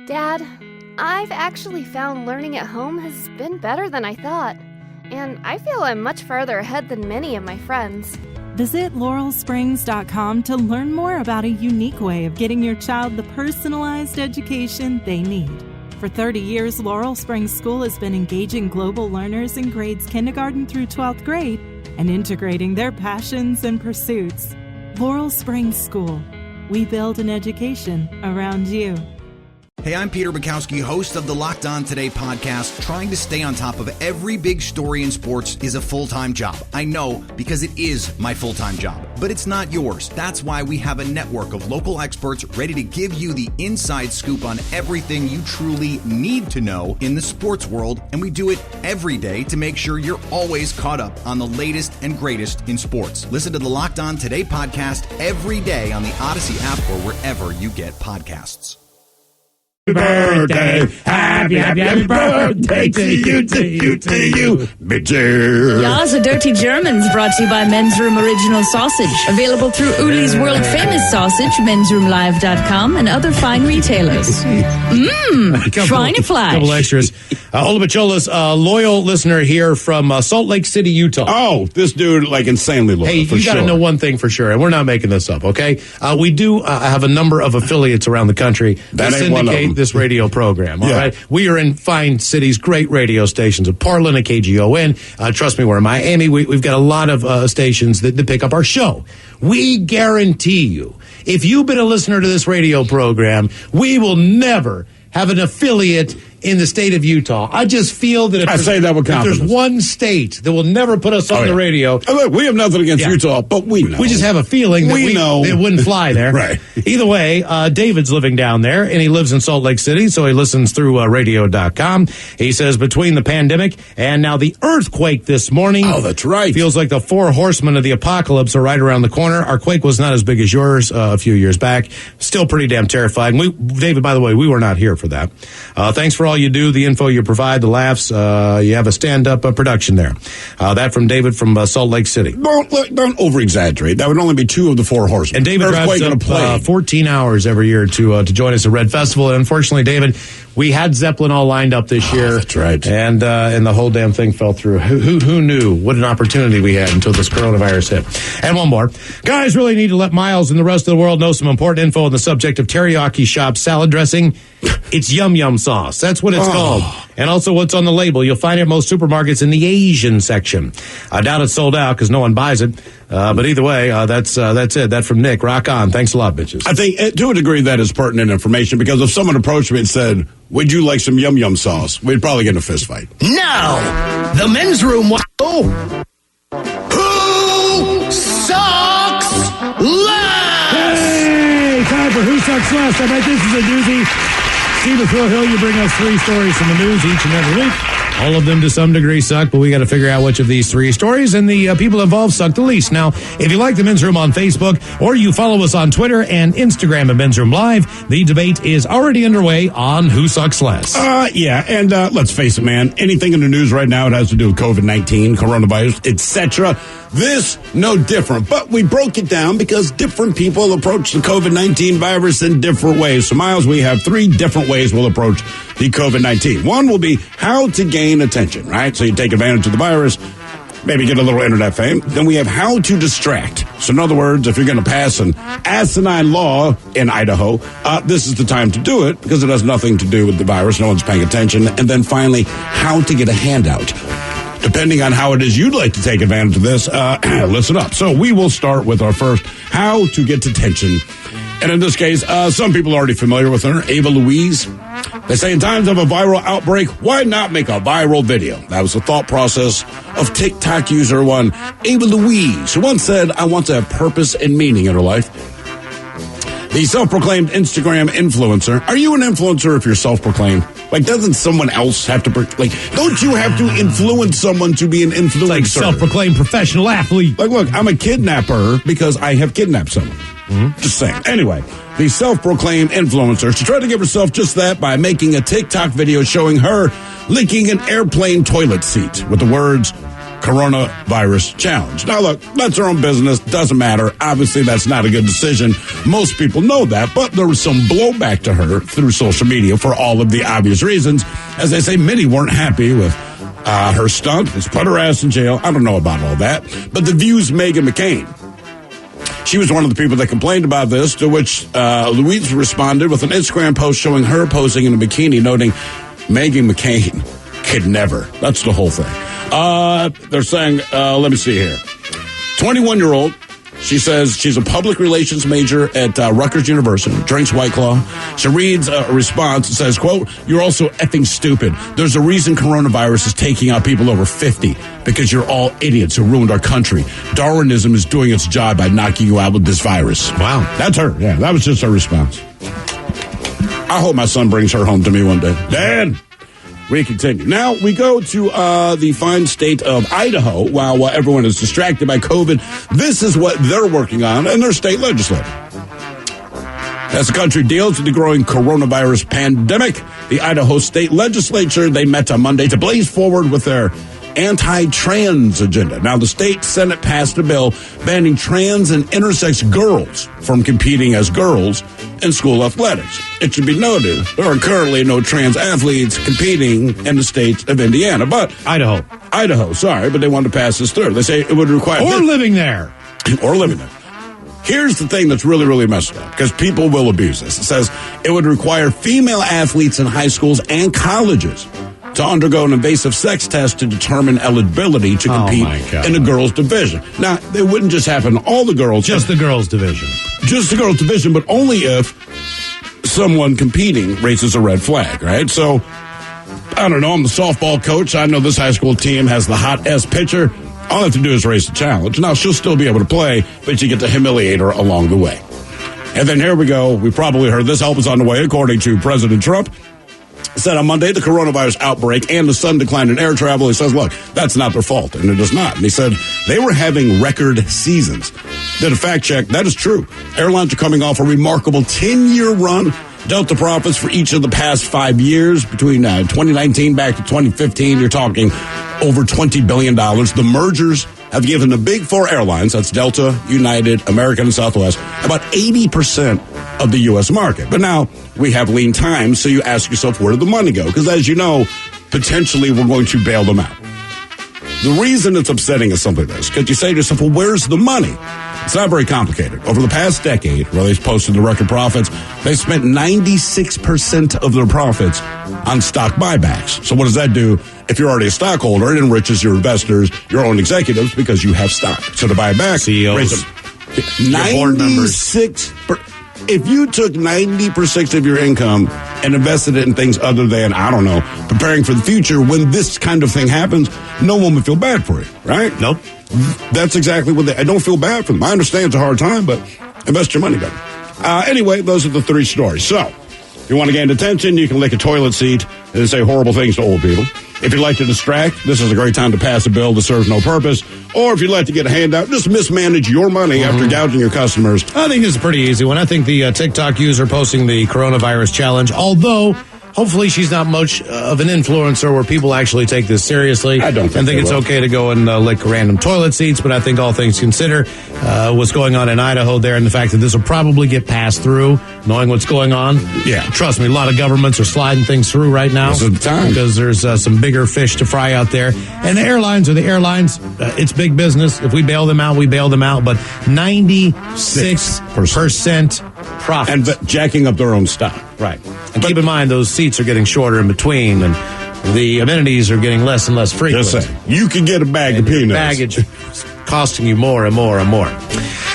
Dad, I've actually found learning at home has been better than I thought, and I feel I'm much farther ahead than many of my friends. Visit laurelsprings.com to learn more about a unique way of getting your child the personalized education they need. For 30 years, Laurel Springs School has been engaging global learners in grades kindergarten through 12th grade and integrating their passions and pursuits. Laurel Springs School. We build an education around you. Hey, I'm Peter Bukowski, host of the Locked On Today podcast. Trying to stay on top of every big story in sports is a full-time job. I know, because it is my full-time job. But it's not yours. That's why we have a network of local experts ready to give you the inside scoop on everything you truly need to know in the sports world. And we do it every day to make sure you're always caught up on the latest and greatest in sports. Listen to the Locked On Today podcast every day on the Odyssey app or wherever you get podcasts. Birthday, happy birthday to you, bitch. Ya's a Dirty Germans brought to you by Men's Room Original Sausage. Available through Uli's World Famous Sausage, mensroomlive.com, and other fine retailers. Schweinefleisch. Couple extras. Ola Bacholas, loyal listener here from Salt Lake City, Utah. Oh, this dude, like, insanely loyal. Hey, you got to know one thing for sure, and we're not making this up, okay? We do have a number of affiliates around the country that syndicate this radio program, all right? We are in fine cities, great radio stations, at Parlin, at KGON. Trust me, we're in Miami. We've got a lot of stations that pick up our show. We guarantee you, if you've been a listener to this radio program, we will never have an affiliate in the state of Utah. I just feel that if there's one state that will never put us on the radio. Look, we have nothing against Utah, but we know. We just have a feeling that we know it wouldn't fly there. Right. Either way, David's living down there, and he lives in Salt Lake City, so he listens through radio.com. He says between the pandemic and now the earthquake this morning. Oh, that's right. Feels like the four horsemen of the apocalypse are right around the corner. Our quake was not as big as yours a few years back. Still pretty damn terrifying. David, by the way, we were not here for that. Thanks for all you do, the info you provide, the laughs. You have a stand-up production there. That from David from Salt Lake City. Don't over-exaggerate. That would only be two of the four horsemen. And David drives up 14 hours every year to join us at Red Festival. And unfortunately, David, we had Zeppelin all lined up this year. That's right. And the whole damn thing fell through. Who knew what an opportunity we had until this coronavirus hit? And one more. Guys really need to let Miles and the rest of the world know some important info on the subject of Teriyaki Shop salad dressing. It's yum yum sauce. That's what it's called. And also what's on the label. You'll find it at most supermarkets in the Asian section. I doubt it's sold out because no one buys it. But either way, that's it. That from Nick. Rock on. Thanks a lot, bitches. I think to a degree that is pertinent information because if someone approached me and said, would you like some yum yum sauce? We'd probably get in a fist fight. Now, the men's room. Who sucks less? Hey, time for Who Sucks Less. I bet this is a doozy. Steve Phil Hill, you bring us three stories from the news each and every week. All of them to some degree suck, but we got to figure out which of these three stories and the people involved suck the least. Now, if you like the Men's Room on Facebook or you follow us on Twitter and Instagram at Men's Room Live, the debate is already underway on Who Sucks Less. And let's face it, man, anything in the news right now, it has to do with COVID-19, coronavirus, etc. This, no different. But we broke it down because different people approach the COVID-19 virus in different ways. So, Miles, we have three different ways we'll approach the COVID-19. One will be how to gain attention, right? So you take advantage of the virus, maybe get a little internet fame. Then we have how to distract. So in other words, if you're going to pass an asinine law in Idaho, this is the time to do it because it has nothing to do with the virus. No one's paying attention. And then finally, how to get a handout. Depending on how it is you'd like to take advantage of this, listen up. So we will start with our first, how to get attention. And in this case, some people are already familiar with her, Ava Louise. They say in times of a viral outbreak, why not make a viral video? That was the thought process of TikTok user one, Ava Louise, who once said, I want to have purpose and meaning in her life. The self-proclaimed Instagram influencer. Are you an influencer if you're self-proclaimed? Like, doesn't someone else have to, don't you have to influence someone to be an influencer? It's like self-proclaimed professional athlete. Like, look, I'm a kidnapper because I have kidnapped someone. Mm-hmm. Just saying. Anyway, the self-proclaimed influencer, she tried to give herself just that by making a TikTok video showing her licking an airplane toilet seat with the words, coronavirus challenge. Now, look, that's their own business. Doesn't matter. Obviously, that's not a good decision. Most people know that, but there was some blowback to her through social media for all of the obvious reasons. As I say, many weren't happy with her stunt. It's put her ass in jail. I don't know about all that. But The View's Meghan McCain. She was one of the people that complained about this, to which Louise responded with an Instagram post showing her posing in a bikini, noting Meghan McCain could never. That's the whole thing. They're saying, let me see here. 21-year-old. She says she's a public relations major at Rutgers University, drinks White Claw. She reads a response that says, quote, "You're also effing stupid. There's a reason coronavirus is taking out people over 50, because you're all idiots who ruined our country. Darwinism is doing its job by knocking you out with this virus." Wow. That's her. Yeah, that was just her response. I hope my son brings her home to me one day. Dad! We continue. Now we go to the fine state of Idaho. While everyone is distracted by COVID, this is what they're working on in their state legislature. As the country deals with the growing coronavirus pandemic, the Idaho state legislature, they met on Monday to blaze forward with their anti-trans agenda. Now, the state Senate passed a bill banning trans and intersex girls from competing as girls in school athletics. It should be noted, there are currently no trans athletes competing in the state of Indiana, but Idaho, sorry, but they wanted to pass this through. They say it would require... Or living there. Here's the thing that's really, really messed up, because people will abuse this. It says it would require female athletes in high schools and colleges to undergo an invasive sex test to determine eligibility to compete in the girls' division. Now, it wouldn't just happen to all the girls. Just the girls' division. Just the girls' division, but only if someone competing raises a red flag, right? So, I don't know, I'm the softball coach. I know this high school team has the hot S pitcher. All I have to do is raise the challenge. Now, she'll still be able to play, but you get to humiliate her along the way. And then here we go. We probably heard this. Help is on the way, according to President Trump. Said on Monday the coronavirus outbreak and the sudden decline in air travel. He says, look, that's not their fault, and it is not. And he said they were having record seasons. Did a fact check. That is true. Airlines are coming off a remarkable 10-year run. Delta profits for each of the past 5 years, between 2019 back to 2015, you're talking over $20 billion. The mergers have given the big four airlines, that's Delta, United, American, and Southwest, about 80% of the U.S. market. But now we have lean times, so you ask yourself, where did the money go? Because as you know, potentially we're going to bail them out. The reason it's upsetting is something like this, because you say to yourself, well, where's the money? It's not very complicated. Over the past decade, where they've posted the record profits, they spent 96% of their profits on stock buybacks. So what does that do? If you're already a stockholder, it enriches your investors, your own executives, because you have stock. So to buy back, CEOs, 96%. If you took 90% of your income and invested it in things other than, I don't know, preparing for the future, when this kind of thing happens, no one would feel bad for you, right? Nope. That's exactly what I don't feel bad for them. I understand it's a hard time, but invest your money better. Anyway, those are the three stories. So, if you want to gain attention, you can lick a toilet seat and say horrible things to old people. If you'd like to distract, this is a great time to pass a bill that serves no purpose. Or if you'd like to get a handout, just mismanage your money after gouging your customers. I think it's a pretty easy one. I think the TikTok user posting the coronavirus challenge, although hopefully she's not much of an influencer where people actually take this seriously. I don't think it's okay to go and lick random toilet seats, but I think all things considered, what's going on in Idaho there and the fact that this will probably get passed through, knowing what's going on. Yeah. Trust me, a lot of governments are sliding things through right now. This is the time. Because there's some bigger fish to fry out there. And the airlines are the airlines. It's big business. If we bail them out, we bail them out. But 96% profit. And jacking up their own stock. Right. And keep in mind, those seats are getting shorter in between, and the amenities are getting less and less frequent. Just saying. You can get a bag of peanuts. Baggage costing you more and more and more.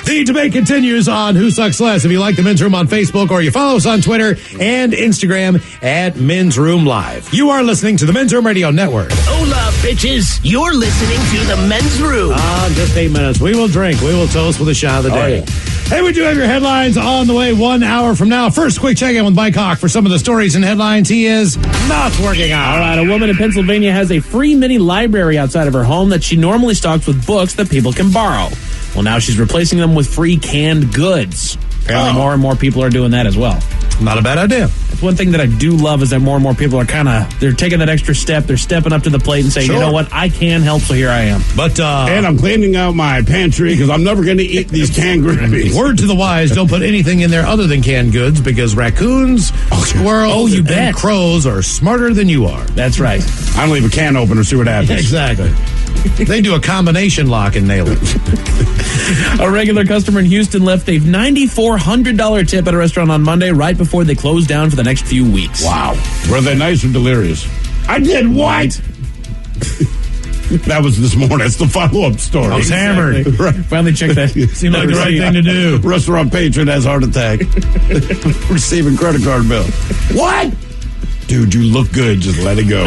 The debate continues on Who Sucks Less. If you like the Men's Room on Facebook, or you follow us on Twitter and Instagram at Men's Room Live. You are listening to the Men's Room Radio Network. Hola, bitches. You're listening to the Men's Room. Just 8 minutes. We will drink. We will toast with a shot of the day. Oh, yeah. Hey, we do have your headlines on the way 1 hour from now. First, quick check-in with Mike Hawk for some of the stories and headlines he is not working on. All right, a woman in Pennsylvania has a free mini library outside of her home that she normally stocks with books that people can borrow. Well, now she's replacing them with free canned goods. Apparently more and more people are doing that as well. Not a bad idea. If one thing that I do love is that more and more people are they're taking that extra step. They're stepping up to the plate and saying, you know what, I can help, so here I am. But and I'm cleaning out my pantry because I'm never going to eat these canned green beans. Word to the wise, don't put anything in there other than canned goods because raccoons, squirrels, and crows are smarter than you are. That's right. I don't leave a can open or see what happens. Exactly. They do a combination lock and nail it. A regular customer in Houston left a $9,400 tip at a restaurant on Monday right before they closed down for the next few weeks. Wow. Were they nice or delirious? I did what? That was this morning. That's the follow-up story. I was hammered. Right. Finally checked that. Seemed like the right thing to do. Restaurant patron has heart attack. Receiving credit card bill. What? Dude, you look good. Just let it go.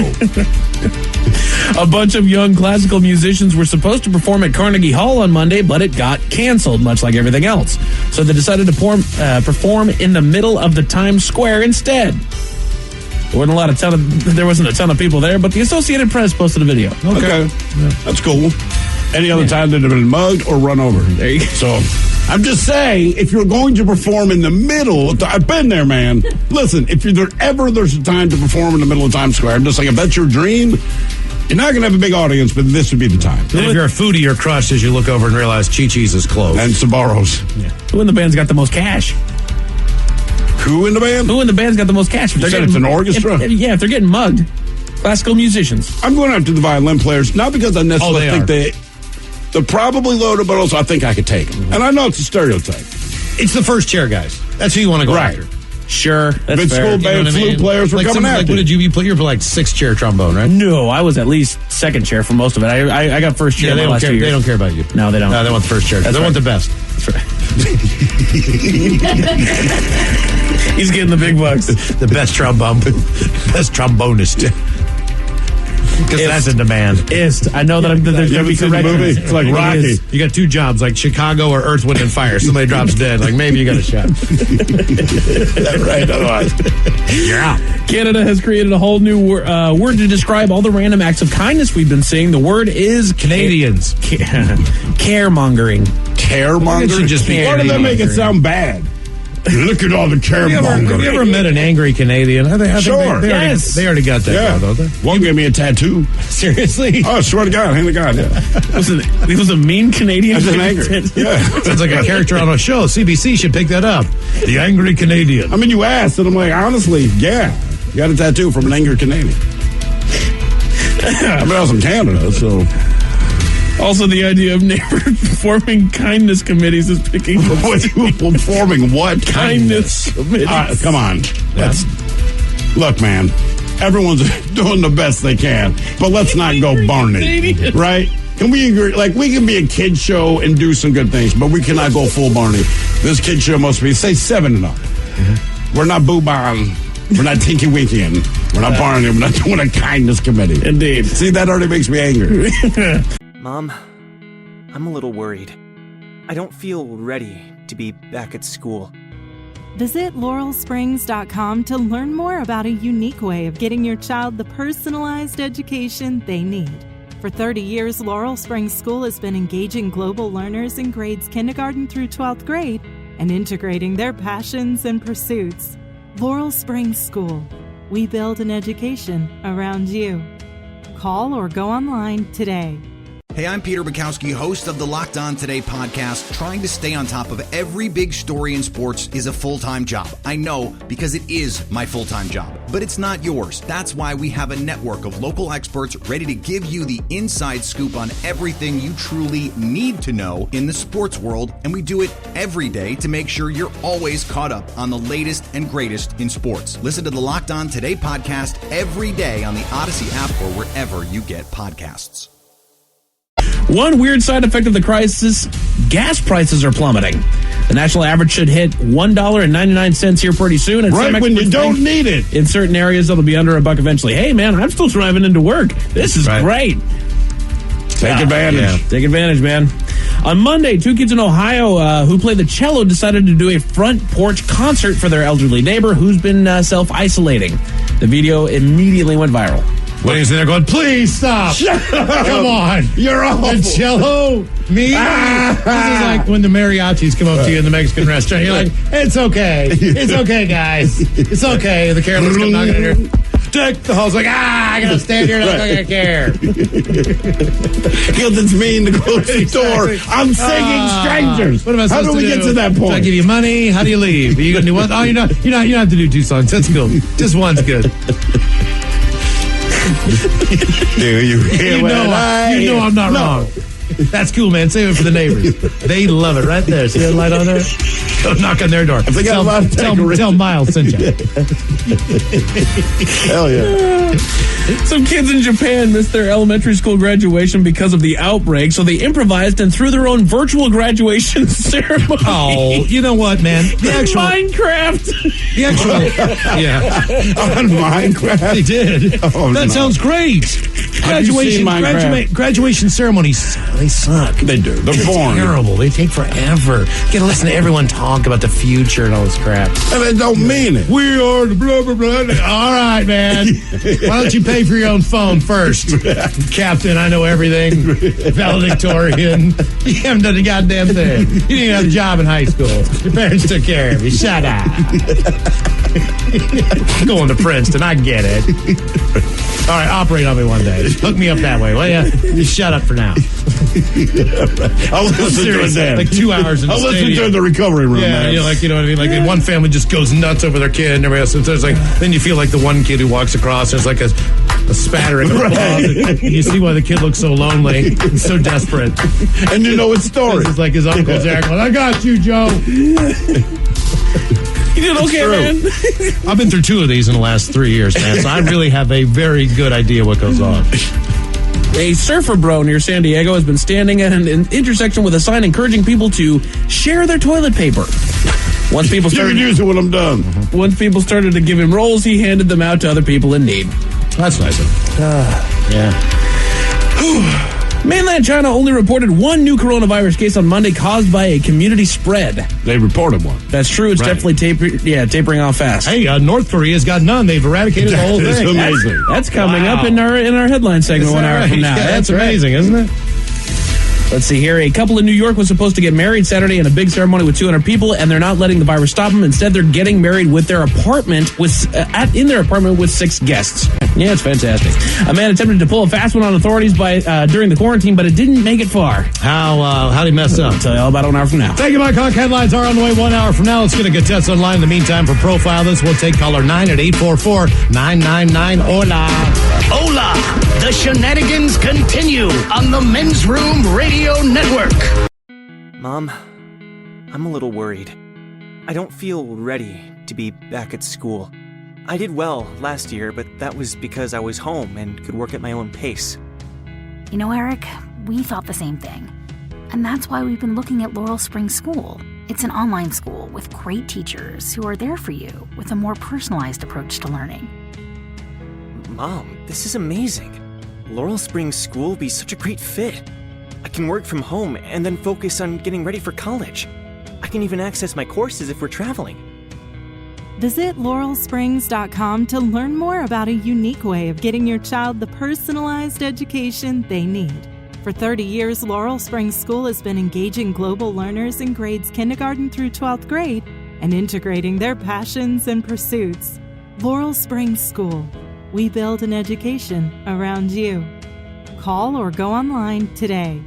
A bunch of young classical musicians were supposed to perform at Carnegie Hall on Monday, but it got canceled, much like everything else. So they decided to perform in the middle of the Times Square instead. There wasn't a ton of people there, but the Associated Press posted a video. Okay. Yeah. That's cool. Any other time they'd have been mugged or run over. There you go. So I'm just saying, if you're going to perform in the middle, I've been there, man. Listen, if there's a time to perform in the middle of Times Square, I'm just saying, if that's your dream, you're not going to have a big audience, but this would be the time. And if you're a foodie, you're crushed as you look over and realize Chi-Chi's is closed. And Sbarro's. Yeah. Who in the band's got the most cash? Who in the band? Who in the band's got the most cash? You said it's an orchestra? If they're getting mugged, classical musicians. I'm going after the violin players, not because I necessarily think they're probably loaded, but also I think I could take them. Mm-hmm. And I know it's a stereotype. It's the first chair guys. That's who you want to go after. Sure, that's mid-school band flute players were coming after. What did you play? You were like 6th chair trombone, right? No, I was at least 2nd chair for most of it. I got 1st chair. Yeah, they don't care about you. No, they don't. No, they want the 1st chair. They want the best. That's right. He's getting the big bucks. The best trombonist. Because that's in demand. I know that there's going to be corrections. It's like Rocky. You got 2 jobs, like Chicago or Earth, Wind, and Fire. Somebody drops dead. Like, maybe you got a shot. That's right. Otherwise, you're out. Canada has created a whole new word to describe all the random acts of kindness we've been seeing. The word is Canadians. Caremongering. Caremongering? Why did that make it sound bad? Look at all the caremongering. Have you ever met an angry Canadian? Sure. They already got that guy, don't they? One gave me a tattoo. Seriously? Oh, I swear to God. Hand to God, yeah. He was a mean Canadian? That's an angry. Yeah. Sounds like a character on a show. CBC should pick that up. The Angry Canadian. I mean, you asked, and I'm like, honestly, yeah. You got a tattoo from an angry Canadian. I mean, I was in Canada, so... Also, the idea of neighbors forming kindness committees is picking up. Forming what? Kindness committees. Come on. Look, man. Everyone's doing the best they can, but let's not go Barney, right? Can we agree? Like, we can be a kid show and do some good things, but we cannot go full Barney. This kid show must be, say, 7 and up. Mm-hmm. We're not boo-bong. We're not tinky-winkying. We're not Barney. We're not doing a kindness committee. Indeed. See, that already makes me angry. Mom, I'm a little worried. I don't feel ready to be back at school. Visit laurelsprings.com to learn more about a unique way of getting your child the personalized education they need. For 30 years, Laurel Springs School has been engaging global learners in grades kindergarten through 12th grade and integrating their passions and pursuits. Laurel Springs School. We build an education around you. Call or go online today. Hey, I'm Peter Bukowski, host of the Locked On Today podcast. Trying to stay on top of every big story in sports is a full-time job. I know, because it is my full-time job. But it's not yours. That's why we have a network of local experts ready to give you the inside scoop on everything you truly need to know in the sports world. And we do it every day to make sure you're always caught up on the latest and greatest in sports. Listen to the Locked On Today podcast every day on the Odyssey app or wherever you get podcasts. One weird side effect of the crisis, gas prices are plummeting. The national average should hit $1.99 here pretty soon. And right when you don't need it. In certain areas, it'll be under $1 eventually. Hey, man, I'm still driving into work. This is great. Take advantage. Yeah. Take advantage, man. On Monday, 2 kids in Ohio who play the cello decided to do a front porch concert for their elderly neighbor who's been self-isolating. The video immediately went viral. William's in there going, please stop. Come on. You're awful. And Jello? Me? This is like when the mariachis come up to you in the Mexican restaurant. You're like, it's okay. It's okay, guys. It's okay. The carolers come knocking on your deck. The hall's like, I gotta stand here and I'm not gonna care. Guilt's mean to close the door. I'm singing strangers. What am I supposed How do we get to that point? Do I give you money? How do you leave? Are you gonna do one? Oh, you don't have to do 2 songs. That's cool. Just one's good. Do you hear you know I'm not wrong. That's cool, man. Save it for the neighbors. They love it right there. See that light on there? Go knock on their door. If they got a lot of tell Miles sent you. Hell yeah. Some kids in Japan missed their elementary school graduation because of the outbreak, so they improvised and threw their own virtual graduation ceremony. Oh, you know what, man? The actual Minecraft. The actual, yeah. On Minecraft? They did. Oh, that sounds great. Graduation ceremonies, they suck. They do. They're boring. Terrible. They take forever. You gotta listen to everyone talk about the future and all this crap. And they don't mean it. We are the blah, blah, blah. All right, man. Why don't you pay for your own phone first? Captain, I know everything. Valedictorian. You haven't done a goddamn thing. You didn't even have a job in high school. Your parents took care of you. Shut up. Going to Princeton, I get it. All right, operate on me one day. Hook me up that way, will you? Just shut up for now. I'll listen to it then. Like 2 hours in the I'll stadium. listen to the recovery room. Yeah, man. you know what I mean? Like one family just goes nuts over their kid and everybody else. So there's like, then you feel like the one kid who walks across, there's like a spattering of applause. And you see why the kid looks so lonely and so desperate. And you know his story. It's like his uncle's there going, I got you, Joe. You did okay, man. I've been through 2 of these in the last 3 years, man, so I really have a very good idea what goes on. A surfer bro near San Diego has been standing at an intersection with a sign encouraging people to share their toilet paper. Once people You started, can use it when I'm done. Once people started to give him rolls, he handed them out to other people in need. That's nice of him. Yeah. Mainland China only reported 1 new coronavirus case on Monday caused by a community spread. They reported one. That's true. It's definitely tapering off fast. Hey, North Korea's got none. They've eradicated the whole That is thing. amazing. That's coming up in our headline segment 1 hour from now. Yeah, that's amazing, isn't it? Let's see here. A couple in New York was supposed to get married Saturday in a big ceremony with 200 people, and they're not letting the virus stop them. Instead, they're getting married with their apartment in their apartment with 6 guests. Yeah, it's fantastic. A man attempted to pull a fast one on authorities during the quarantine, but it didn't make it far. How'd he mess up? I'll tell you all about it 1 hour from now. Thank you, Mike Hawk. Headlines are on the way 1 hour from now. Let's get a good test online. In the meantime, for Profile This, we'll take caller 9 at 844-999-HOLA. Hola! The shenanigans continue on the Men's Room Radio Network. Mom, I'm a little worried. I don't feel ready to be back at school. I did well last year, but that was because I was home and could work at my own pace. You know, Eric, we thought the same thing. And that's why we've been looking at Laurel Springs School. It's an online school with great teachers who are there for you with a more personalized approach to learning. Mom, this is amazing. Laurel Springs School will be such a great fit. I can work from home and then focus on getting ready for college. I can even access my courses if we're traveling. Visit laurelsprings.com to learn more about a unique way of getting your child the personalized education they need. For 30 years, Laurel Springs School has been engaging global learners in grades kindergarten through 12th grade and integrating their passions and pursuits. Laurel Springs School. We build an education around you. Call or go online today.